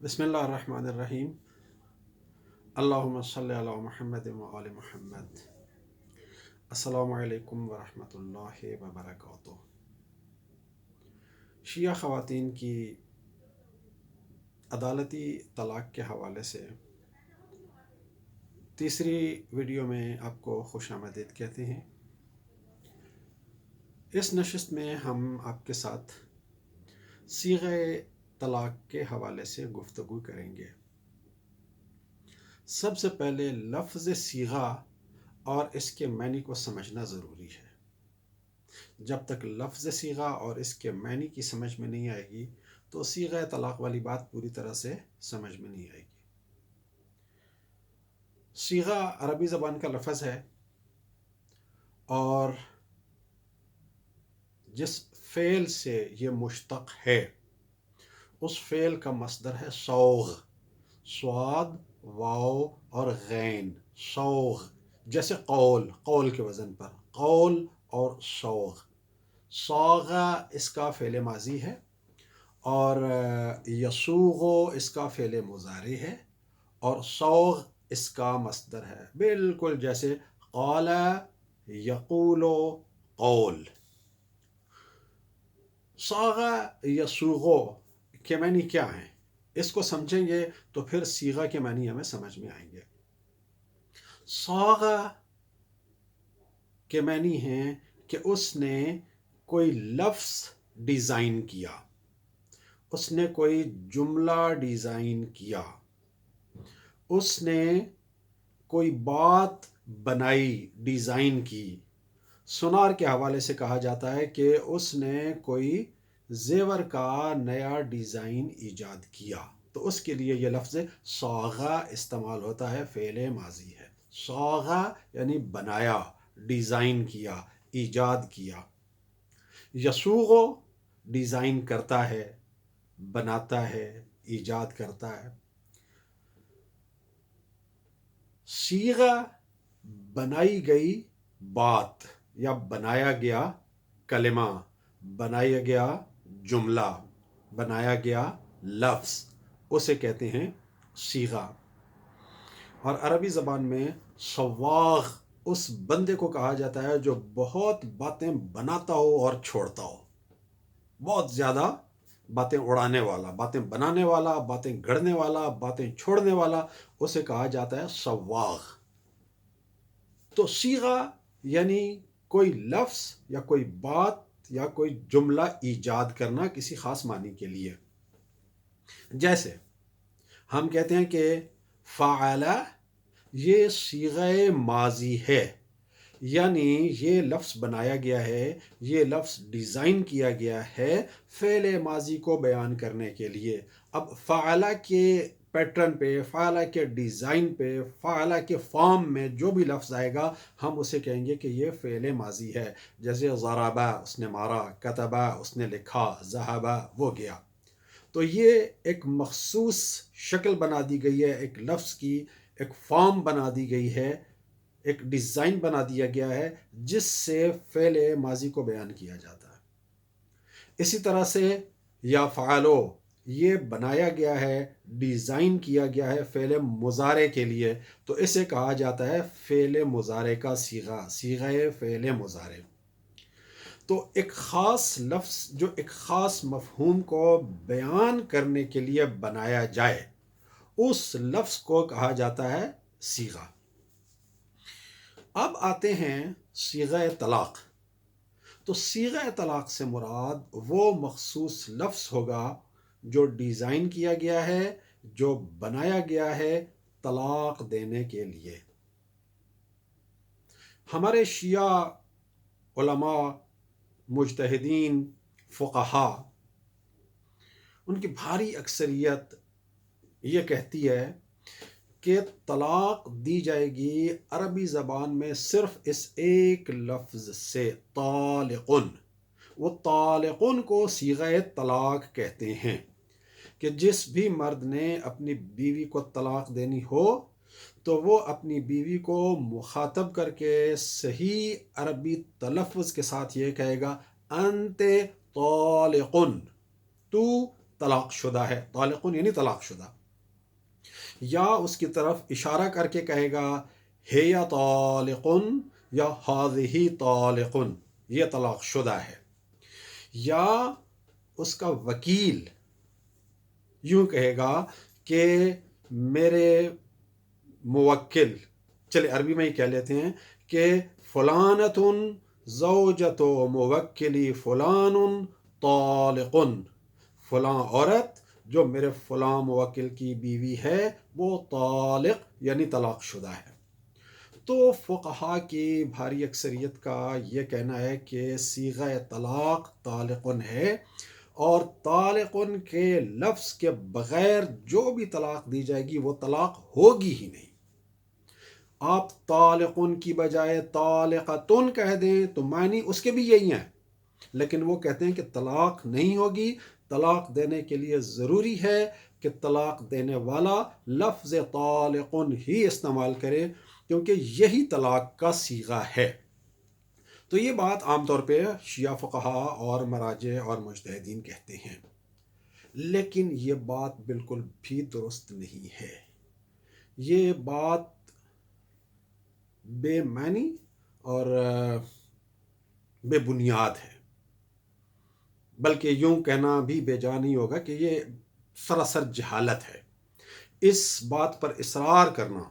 بسم اللہ الرحمن الرحیم۔ اللہم صلی علی محمد و آل محمد۔ السلام علیکم ورحمۃ اللہ وبرکاتہ۔ شیعہ خواتین کی عدالتی طلاق کے حوالے سے تیسری ویڈیو میں آپ کو خوش آمدید کہتے ہیں۔ اس نشست میں ہم آپ کے ساتھ صیغہ طلاق کے حوالے سے گفتگو کریں گے۔ سب سے پہلے لفظ صیغہ اور اس کے معنی کو سمجھنا ضروری ہے۔ جب تک لفظ صیغہ اور اس کے معنی کی سمجھ میں نہیں آئے گی تو صیغہ طلاق والی بات پوری طرح سے سمجھ میں نہیں آئے گی۔ صیغہ عربی زبان کا لفظ ہے اور جس فعل سے یہ مشتق ہے اس فعل کا مصدر ہے صوغ، صاد واو اور غین، صوغ، جیسے قول کے وزن پر قول اور صوغ۔ صاغہ اس کا فعل ماضی ہے اور یسوغو اس کا فعل مضارع ہے اور صوغ اس کا مصدر ہے، بالکل جیسے قال یقول قول۔ صاغہ یسوغو کے معنی کیا ہیں؟ اس کو سمجھیں گے تو پھر صیغہ کے معنی ہمیں سمجھ میں آئیں گے۔ صاغہ کے معنی ہیں کہ اس نے کوئی لفظ ڈیزائن کیا، اس نے کوئی جملہ ڈیزائن کیا، اس نے کوئی بات بنائی، ڈیزائن کی۔ سونار کے حوالے سے کہا جاتا ہے کہ اس نے کوئی زیور کا نیا ڈیزائن ایجاد کیا، تو اس کے لیے یہ لفظ صاغہ استعمال ہوتا ہے، فعل ماضی ہے۔ صاغہ یعنی بنایا، ڈیزائن کیا، ایجاد کیا۔ یسوغو ڈیزائن کرتا ہے، بناتا ہے، ایجاد کرتا ہے۔ صیغہ بنائی گئی بات یا بنایا گیا کلمہ، بنایا گیا جملہ، بنایا گیا لفظ، اسے کہتے ہیں صیغہ۔ اور عربی زبان میں صواغ اس بندے کو کہا جاتا ہے جو بہت باتیں بناتا ہو اور چھوڑتا ہو، بہت زیادہ باتیں اڑانے والا، باتیں بنانے والا، باتیں گھڑنے والا، باتیں چھوڑنے والا، اسے کہا جاتا ہے صواغ۔ تو صیغہ یعنی کوئی لفظ یا کوئی بات یا کوئی جملہ ایجاد کرنا کسی خاص معنی کے لیے۔ جیسے ہم کہتے ہیں کہ فعل یہ صیغہ ماضی ہے، یعنی یہ لفظ بنایا گیا ہے، یہ لفظ ڈیزائن کیا گیا ہے فعل ماضی کو بیان کرنے کے لیے۔ اب فعل کے پیٹرن پہ، فعل کے ڈیزائن پہ، فعل کے فارم میں جو بھی لفظ آئے گا ہم اسے کہیں گے کہ یہ فعل ماضی ہے۔ جیسے ضربہ اس نے مارا، کتبہ اس نے لکھا، ذہبہ وہ گیا۔ تو یہ ایک مخصوص شکل بنا دی گئی ہے، ایک لفظ کی ایک فارم بنا دی گئی ہے، ایک ڈیزائن بنا دیا گیا ہے جس سے فعل ماضی کو بیان کیا جاتا ہے۔ اسی طرح سے یا فعلو یہ بنایا گیا ہے، ڈیزائن کیا گیا ہے فعل مضارع کے لیے، تو اسے کہا جاتا ہے فعل مضارع کا صیغہ، صیغہ فعل مضارع۔ تو ایک خاص لفظ جو ایک خاص مفہوم کو بیان کرنے کے لیے بنایا جائے اس لفظ کو کہا جاتا ہے صیغہ۔ اب آتے ہیں صیغہ طلاق۔ تو صیغہ طلاق سے مراد وہ مخصوص لفظ ہوگا جو ڈیزائن کیا گیا ہے، جو بنایا گیا ہے طلاق دینے کے لیے۔ ہمارے شیعہ علماء، مجتہدین، فقہا، ان کی بھاری اکثریت یہ کہتی ہے کہ طلاق دی جائے گی عربی زبان میں صرف اس ایک لفظ سے، طالقن۔ وہ طالقن کو صیغہ طلاق کہتے ہیں کہ جس بھی مرد نے اپنی بیوی کو طلاق دینی ہو تو وہ اپنی بیوی کو مخاطب کر کے صحیح عربی تلفظ کے ساتھ یہ کہے گا انت طالقن، تو طلاق شدہ ہے، طالقن یعنی طلاق شدہ، یا اس کی طرف اشارہ کر کے کہے گا ہے طالقن یا ہذہ طالقن، یہ طلاق شدہ ہے، یا اس کا وکیل یوں کہے گا کہ میرے موکل، چلے عربی میں ہی کہہ لیتے ہیں کہ فلانۃ زوجۃ موکلی فلان طالقن، فلاں عورت جو میرے فلاں موکل کی بیوی ہے وہ طالق یعنی طلاق شدہ ہے۔ تو فقہا کی بھاری اکثریت کا یہ کہنا ہے کہ صیغہ طلاق طالقن ہے، اور طالقن کے لفظ کے بغیر جو بھی طلاق دی جائے گی وہ طلاق ہوگی ہی نہیں۔ آپ طالقن کی بجائے طالقتن کہہ دیں تو معنی اس کے بھی یہی ہیں، لیکن وہ کہتے ہیں کہ طلاق نہیں ہوگی، طلاق دینے کے لیے ضروری ہے کہ طلاق دینے والا لفظ طالقن ہی استعمال کرے، کیونکہ یہی طلاق کا صیغہ ہے۔ تو یہ بات عام طور پہ شیعہ فقہا اور مراجع اور مجتہدین کہتے ہیں، لیکن یہ بات بالکل بھی درست نہیں ہے۔ یہ بات بے معنی اور بے بنیاد ہے، بلکہ یوں کہنا بھی بے جا نہیں ہوگا کہ یہ سراسر جہالت ہے۔ اس بات پر اصرار کرنا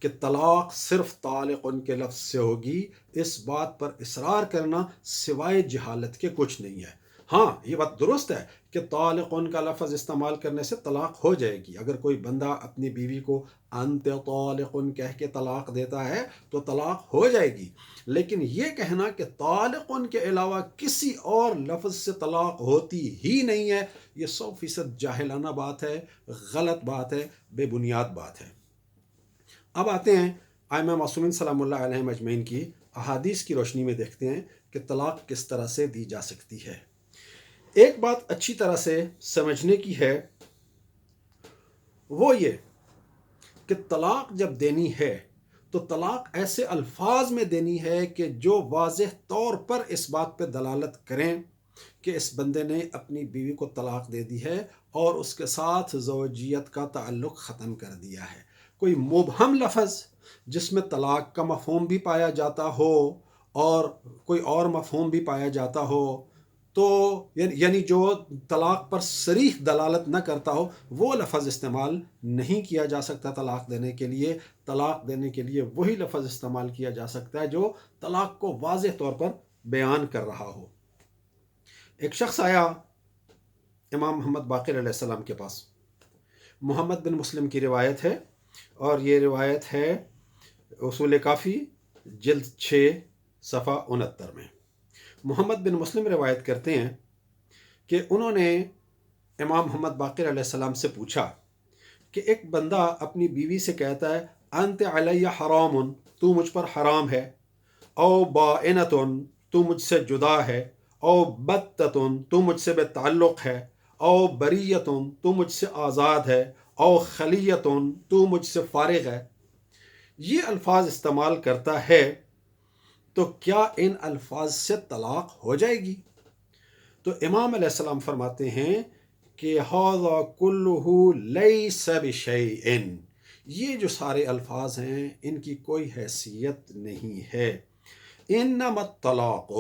کہ طلاق صرف طالقن کے لفظ سے ہوگی، اس بات پر اصرار کرنا سوائے جہالت کے کچھ نہیں ہے۔ ہاں یہ بات درست ہے کہ طالقن کا لفظ استعمال کرنے سے طلاق ہو جائے گی۔ اگر کوئی بندہ اپنی بیوی کو انت طالقن کہہ کے طلاق دیتا ہے تو طلاق ہو جائے گی، لیکن یہ کہنا کہ طالقن کے علاوہ کسی اور لفظ سے طلاق ہوتی ہی نہیں ہے، یہ 100% جاہلانہ بات ہے، غلط بات ہے، بے بنیاد بات ہے۔ اب آتے ہیں ائمہ معصومین سلام اللہ علیہم اجمعین کی احادیث کی روشنی میں دیکھتے ہیں کہ طلاق کس طرح سے دی جا سکتی ہے۔ ایک بات اچھی طرح سے سمجھنے کی ہے، وہ یہ کہ طلاق جب دینی ہے تو طلاق ایسے الفاظ میں دینی ہے کہ جو واضح طور پر اس بات پہ دلالت کریں کہ اس بندے نے اپنی بیوی کو طلاق دے دی ہے اور اس کے ساتھ زوجیت کا تعلق ختم کر دیا ہے۔ کوئی مبہم لفظ جس میں طلاق کا مفہوم بھی پایا جاتا ہو اور کوئی اور مفہوم بھی پایا جاتا ہو، تو یعنی جو طلاق پر صریح دلالت نہ کرتا ہو، وہ لفظ استعمال نہیں کیا جا سکتا طلاق دینے کے لیے۔ طلاق دینے کے لیے وہی لفظ استعمال کیا جا سکتا ہے جو طلاق کو واضح طور پر بیان کر رہا ہو۔ ایک شخص آیا امام محمد باقر علیہ السلام کے پاس، محمد بن مسلم کی روایت ہے، اور یہ روایت ہے اصول کافی جلد 6 صفحہ 69 میں۔ محمد بن مسلم روایت کرتے ہیں کہ انہوں نے امام محمد باقر علیہ السلام سے پوچھا کہ ایک بندہ اپنی بیوی سے کہتا ہے انت علی حرام، تو مجھ پر حرام ہے، او بائنۃ، تو مجھ سے جدا ہے، او بتۃ، تو مجھ سے بے تعلق ہے، او بریۃ، تو مجھ سے آزاد ہے، او خلیۃ، تو مجھ سے فارغ ہے، یہ الفاظ استعمال کرتا ہے، تو کیا ان الفاظ سے طلاق ہو جائے گی؟ تو امام علیہ السلام فرماتے ہیں کہ ھذا کلہ لیس بشیء، یہ جو سارے الفاظ ہیں ان کی کوئی حیثیت نہیں ہے۔ انما الطلاق،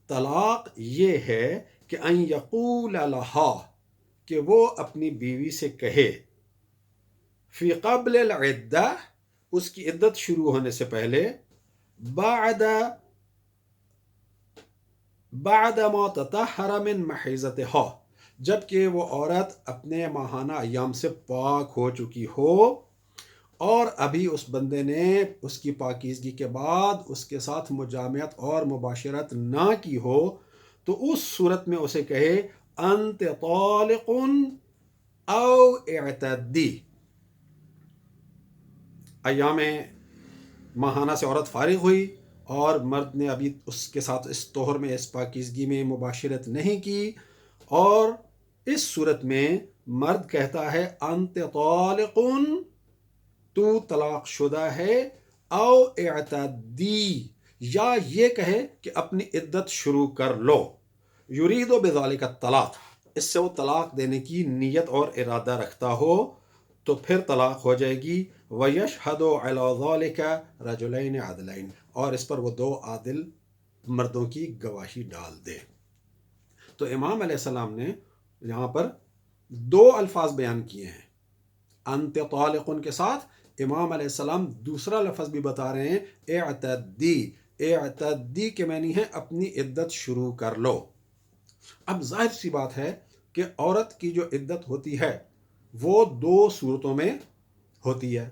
طلاق یہ ہے کہ ان یقول لہا، کہ وہ اپنی بیوی سے کہے، فی قبل العدہ، اس کی عدت شروع ہونے سے پہلے، بعد ما تطہر من محیضتہا، جبکہ وہ عورت اپنے ماہانہ ایام سے پاک ہو چکی ہو اور ابھی اس بندے نے اس کی پاکیزگی کے بعد اس کے ساتھ مجامعت اور مباشرت نہ کی ہو، تو اس صورت میں اسے کہے انت طالق او اعتدی۔ ایام ماہانہ سے عورت فارغ ہوئی اور مرد نے ابھی اس کے ساتھ اس طہر میں، اس پاکیزگی میں مباشرت نہیں کی، اور اس صورت میں مرد کہتا ہے انت طالق، تو طلاق شدہ ہے، او اعتدی، یا یہ کہے کہ اپنی عدت شروع کر لو، یرید بذالک الطلاق، اس سے وہ طلاق دینے کی نیت اور ارادہ رکھتا ہو تو پھر طلاق ہو جائے گی. وَيَشْهَدُ عَلَى ذَلِكَ رَجُلَيْنِ عَدْلَيْنِ، اور اس پر وہ 2 عادل مردوں کی گواہی ڈال دے. تو امام علیہ السلام نے یہاں پر 2 الفاظ بیان کیے ہیں. انت طالقن کے ساتھ امام علیہ السلام دوسرا لفظ بھی بتا رہے ہیں، اعتدی. اعتدی کے معنی ہے اپنی عدت شروع کر لو. اب ظاہر سی بات ہے کہ عورت کی جو عدت ہوتی ہے وہ 2 صورتوں میں ہوتی ہے.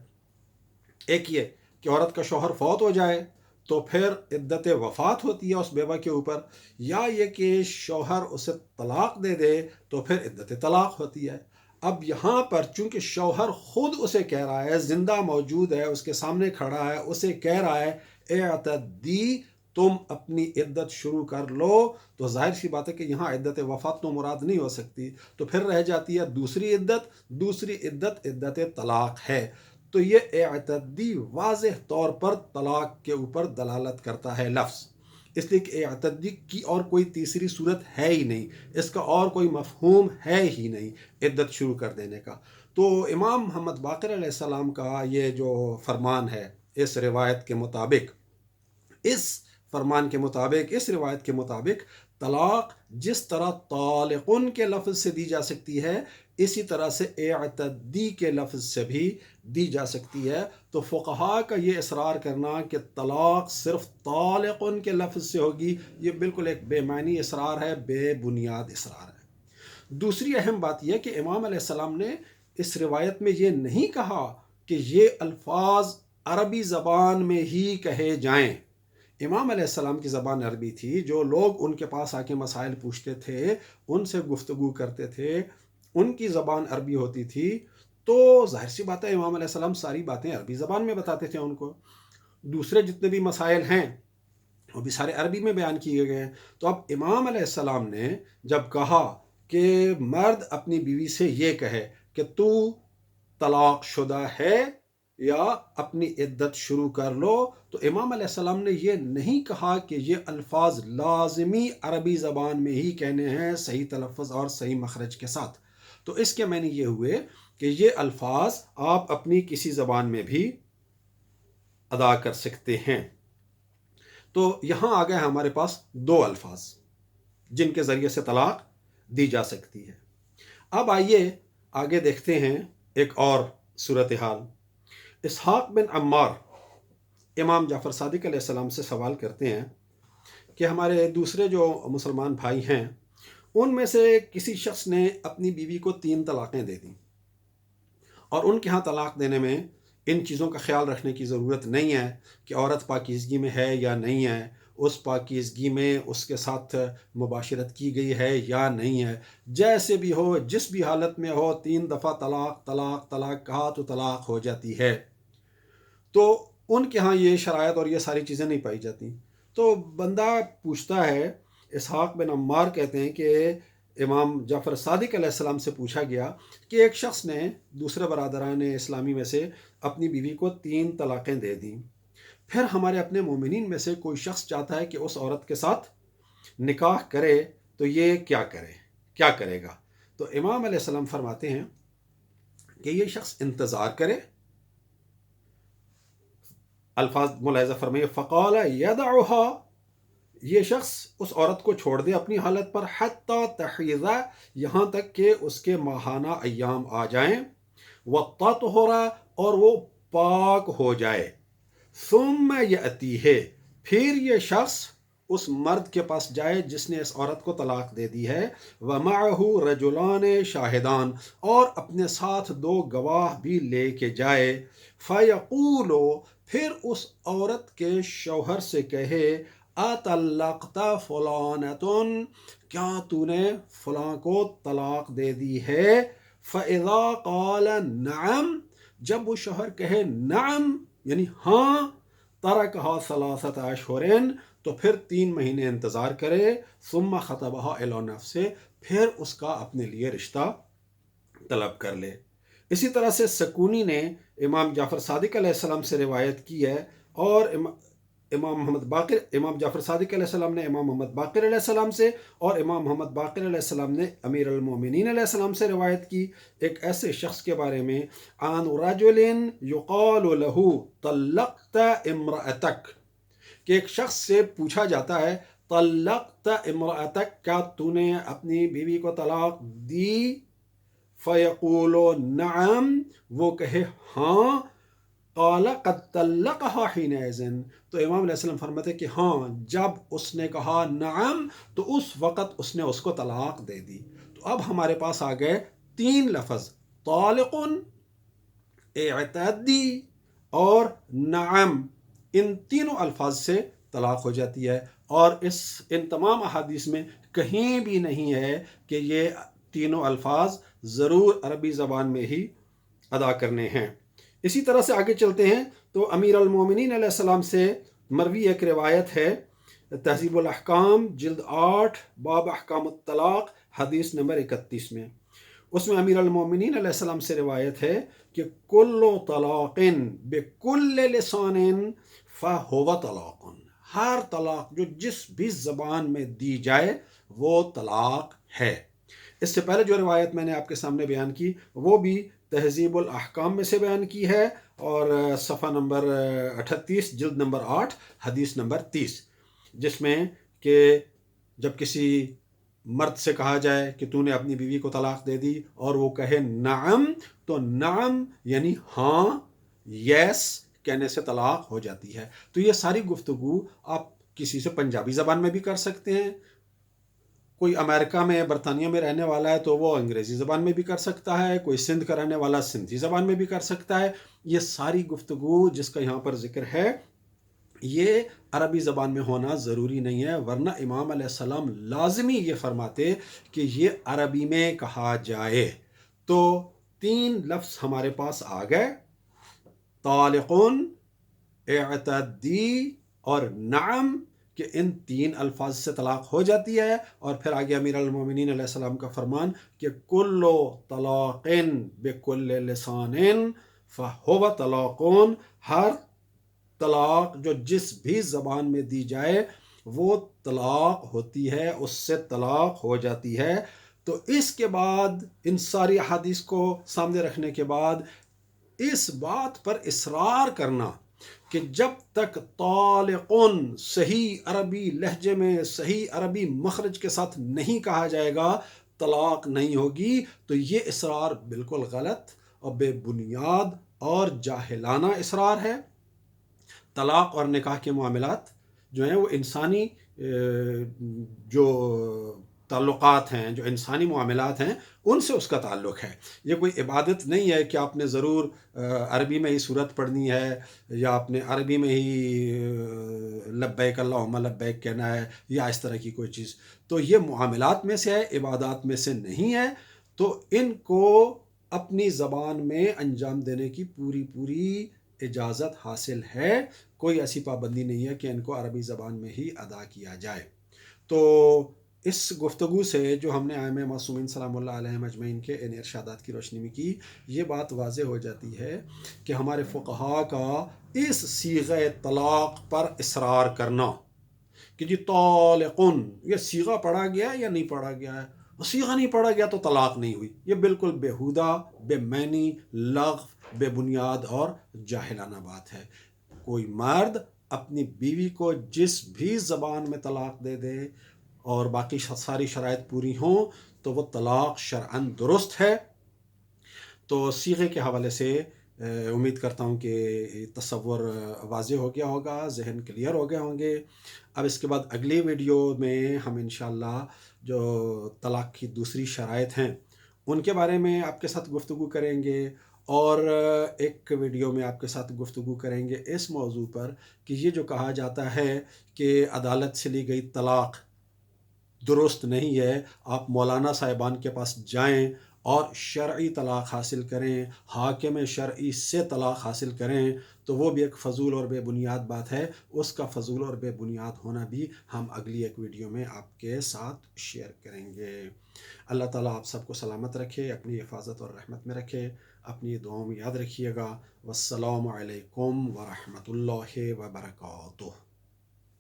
ایک یہ کہ عورت کا شوہر فوت ہو جائے تو پھر عدت وفات ہوتی ہے اس بیوہ کے اوپر، یا یہ کہ شوہر اسے طلاق دے دے تو پھر عدت طلاق ہوتی ہے. اب یہاں پر چونکہ شوہر خود اسے کہہ رہا ہے، زندہ موجود ہے، اس کے سامنے کھڑا ہے، اسے کہہ رہا ہے اعتدی، تم اپنی عدت شروع کر لو، تو ظاہر سی بات ہے کہ یہاں عدت وفات تو مراد نہیں ہو سکتی، تو پھر رہ جاتی ہے دوسری عدت. دوسری عدت عدت طلاق ہے. تو یہ اعتدی واضح طور پر طلاق کے اوپر دلالت کرتا ہے لفظ، اس لیے کہ اعتدی کی اور کوئی تیسری صورت ہے ہی نہیں، اس کا اور کوئی مفہوم ہے ہی نہیں عدت شروع کر دینے کا. تو امام محمد باقر علیہ السلام کا یہ جو فرمان ہے، اس روایت کے مطابق، اس فرمان کے مطابق، اس روایت کے مطابق طلاق جس طرح طالقن کے لفظ سے دی جا سکتی ہے، اسی طرح سے اعتدی کے لفظ سے بھی دی جا سکتی ہے. تو فقہاء کا یہ اصرار کرنا کہ طلاق صرف طالقن کے لفظ سے ہوگی، یہ بالکل ایک بے معنی اصرار ہے، بے بنیاد اصرار ہے. دوسری اہم بات یہ کہ امام علیہ السلام نے اس روایت میں یہ نہیں کہا کہ یہ الفاظ عربی زبان میں ہی کہے جائیں. امام علیہ السلام کی زبان عربی تھی، جو لوگ ان کے پاس آ کے مسائل پوچھتے تھے، ان سے گفتگو کرتے تھے، ان کی زبان عربی ہوتی تھی. تو ظاہر سی بات ہے امام علیہ السلام ساری باتیں عربی زبان میں بتاتے تھے ان کو. دوسرے جتنے بھی مسائل ہیں وہ بھی سارے عربی میں بیان کیے گئے ہیں. تو اب امام علیہ السلام نے جب کہا کہ مرد اپنی بیوی سے یہ کہے کہ تو طلاق شدہ ہے یا اپنی عدت شروع کر لو، تو امام علیہ السلام نے یہ نہیں کہا کہ یہ الفاظ لازمی عربی زبان میں ہی کہنے ہیں صحیح تلفظ اور صحیح مخرج کے ساتھ. تو اس کے معنی یہ ہوئے کہ یہ الفاظ آپ اپنی کسی زبان میں بھی ادا کر سکتے ہیں. تو یہاں آ گئے ہمارے پاس 2 الفاظ جن کے ذریعے سے طلاق دی جا سکتی ہے. اب آئیے آگے دیکھتے ہیں ایک اور صورتحال. اسحاق بن عمار امام جعفر صادق علیہ السلام سے سوال کرتے ہیں کہ ہمارے دوسرے جو مسلمان بھائی ہیں ان میں سے کسی شخص نے اپنی بیوی کو 3 طلاقیں دے دیں، اور ان کے ہاں طلاق دینے میں ان چیزوں کا خیال رکھنے کی ضرورت نہیں ہے کہ عورت پاکیزگی میں ہے یا نہیں ہے، اس پاکیزگی میں اس کے ساتھ مباشرت کی گئی ہے یا نہیں ہے، جیسے بھی ہو، جس بھی حالت میں ہو، 3 دفعہ طلاق طلاق طلاق کہا تو طلاق ہو جاتی ہے. تو ان کے ہاں یہ شرائط اور یہ ساری چیزیں نہیں پائی جاتی. تو بندہ پوچھتا ہے، اسحاق بن عمار کہتے ہیں کہ امام جعفر صادق علیہ السلام سے پوچھا گیا کہ ایک شخص نے دوسرے برادران اسلامی میں سے اپنی بیوی کو 3 طلاقیں دے دیں، پھر ہمارے اپنے مومنین میں سے کوئی شخص چاہتا ہے کہ اس عورت کے ساتھ نکاح کرے، تو یہ کیا کرے گا؟ تو امام علیہ السلام فرماتے ہیں کہ یہ شخص انتظار کرے. الفاظ ملاحظہ فرمائیے، فقال یدعها، یہ شخص اس عورت کو چھوڑ دے اپنی حالت پر، حتی تحیض، یہاں تک کہ اس کے ماہانہ ایام آ جائیں، وتطہر، اور وہ پاک ہو جائے، ثم یأتیہ، پھر یہ شخص اس مرد کے پاس جائے جس نے اس عورت کو طلاق دے دی ہے، ومعہ رجلان شاہدان، اور اپنے ساتھ 2 گواہ بھی لے کے جائے، فیقول، پھر اس عورت کے شوہر سے کہے، اطلقت فلانۃ، کیا تو نے فلاں کو طلاق دے دی ہے؟ فاذا قال نعم، جب وہ شوہر کہے نعم یعنی ہاں، ترکھا 3 اشہر، تو پھر 3 مہینے انتظار کرے، ثم خطبہا الی نفسہ، پھر اس کا اپنے لیے رشتہ طلب کر لے. اسی طرح سے سکونی نے امام جعفر صادق علیہ السلام سے روایت کی ہے، اور امام جعفر صادق علیہ السلام نے امام محمد باقر علیہ السلام سے، اور امام محمد باقر علیہ السلام نے امیر المومنین علیہ السلام سے روایت کی ایک ایسے شخص کے بارے میں، عن رجل یقال له طلقت امرأتک، کہ ایک شخص سے پوچھا جاتا ہے طلقت امرأتک، کیا تو نے اپنی بیوی کو طلاق دی؟ فیقول نعم، وہ کہے ہاں، قال قد طلقها حينئذ، تو امام علیہ السلام فرماتے کہ ہاں، جب اس نے کہا نعم تو اس وقت اس نے اس کو طلاق دے دی۔ تو اب ہمارے پاس آ گئے تین لفظ، طالق، اعتدی اور نعم، ان تینوں الفاظ سے طلاق ہو جاتی ہے، اور ان تمام احادیث میں کہیں بھی نہیں ہے کہ یہ تینوں الفاظ ضرور عربی زبان میں ہی ادا کرنے ہیں۔ اسی طرح سے آگے چلتے ہیں تو امیر المومنین علیہ السلام سے مروی ایک روایت ہے، تہذیب الاحکام جلد 8 باب احکام الطلاق حدیث نمبر 31 میں، اس میں امیر المومنین علیہ السلام سے روایت ہے کہ کل طلاق بکل لسان فہو طلاق، ہر طلاق جو جس بھی زبان میں دی جائے وہ طلاق ہے۔ اس سے پہلے جو روایت میں نے آپ کے سامنے بیان کی وہ بھی تہذیب الاحکام میں سے بیان کی ہے، اور صفحہ نمبر 38 جلد نمبر 8 حدیث نمبر 30، جس میں کہ جب کسی مرد سے کہا جائے کہ تو نے اپنی بیوی کو طلاق دے دی اور وہ کہے نعم، تو نعم یعنی ہاں، یس کہنے سے طلاق ہو جاتی ہے۔ تو یہ ساری گفتگو آپ کسی سے پنجابی زبان میں بھی کر سکتے ہیں، کوئی امریکہ میں برطانیہ میں رہنے والا ہے تو وہ انگریزی زبان میں بھی کر سکتا ہے، کوئی سندھ کا رہنے والا سندھی زبان میں بھی کر سکتا ہے۔ یہ ساری گفتگو جس کا یہاں پر ذکر ہے یہ عربی زبان میں ہونا ضروری نہیں ہے، ورنہ امام علیہ السلام لازمی یہ فرماتے کہ یہ عربی میں کہا جائے۔ تو تین لفظ ہمارے پاس آ گئے، طالقون، اعتدی اور نعم، کہ ان تین الفاظ سے طلاق ہو جاتی ہے۔ اور پھر آگے امیر المومنین علیہ السلام کا فرمان کہ کل طلاق بکل لسان فہو طلاقون، ہر طلاق جو جس بھی زبان میں دی جائے وہ طلاق ہوتی ہے، اس سے طلاق ہو جاتی ہے۔ تو اس کے بعد ان ساری احادیث کو سامنے رکھنے کے بعد اس بات پر اصرار کرنا کہ جب تک طالقن صحیح عربی لہجے میں صحیح عربی مخرج کے ساتھ نہیں کہا جائے گا طلاق نہیں ہوگی، تو یہ اصرار بالکل غلط اور بے بنیاد اور جاہلانہ اصرار ہے۔ طلاق اور نکاح کے معاملات جو ہیں وہ انسانی جو تعلقات ہیں، جو انسانی معاملات ہیں، ان سے اس کا تعلق ہے۔ یہ کوئی عبادت نہیں ہے کہ آپ نے ضرور عربی میں ہی سورت پڑھنی ہے، یا آپ نے عربی میں ہی لبیک اللہم لبیک کہنا ہے، یا اس طرح کی کوئی چیز۔ تو یہ معاملات میں سے ہے، عبادات میں سے نہیں ہے۔ تو ان کو اپنی زبان میں انجام دینے کی پوری اجازت حاصل ہے، کوئی ایسی پابندی نہیں ہے کہ ان کو عربی زبان میں ہی ادا کیا جائے۔ تو اس گفتگو سے جو ہم نے ائمہ معصومین سلام اللہ علیہم اجمعین کے ان ارشادات کی روشنی میں کی، یہ بات واضح ہو جاتی ہے کہ ہمارے فقہاء کا اس صیغہ طلاق پر اصرار کرنا کہ جی طالقن، یہ صیغہ پڑھا گیا ہے یا نہیں پڑھا گیا ہے، صیغہ نہیں پڑھا گیا تو طلاق نہیں ہوئی، یہ بالکل بیہودہ، بے معنی، لغو، بے بنیاد اور جاہلانہ بات ہے۔ کوئی مرد اپنی بیوی کو جس بھی زبان میں طلاق دے دے اور باقی ساری شرائط پوری ہوں تو وہ طلاق شرعاً درست ہے۔ تو صیغے کے حوالے سے امید کرتا ہوں کہ تصور واضح ہو گیا ہوگا، ذہن کلیئر ہو گئے ہوں گے۔ اب اس کے بعد اگلی ویڈیو میں ہم انشاءاللہ جو طلاق کی دوسری شرائط ہیں ان کے بارے میں آپ کے ساتھ گفتگو کریں گے، اور ایک ویڈیو میں آپ کے ساتھ گفتگو کریں گے اس موضوع پر کہ یہ جو کہا جاتا ہے کہ عدالت سے لی گئی طلاق درست نہیں ہے، آپ مولانا صاحبان کے پاس جائیں اور شرعی طلاق حاصل کریں، حاکم شرعی سے طلاق حاصل کریں، تو وہ بھی ایک فضول اور بے بنیاد بات ہے۔ اس کا فضول اور بے بنیاد ہونا بھی ہم اگلی ایک ویڈیو میں آپ کے ساتھ شیئر کریں گے۔ اللہ تعالیٰ آپ سب کو سلامت رکھے، اپنی حفاظت اور رحمت میں رکھے، اپنی دعاؤں میں یاد رکھیے گا۔ والسلام علیکم ورحمۃ اللہ وبرکاتہ۔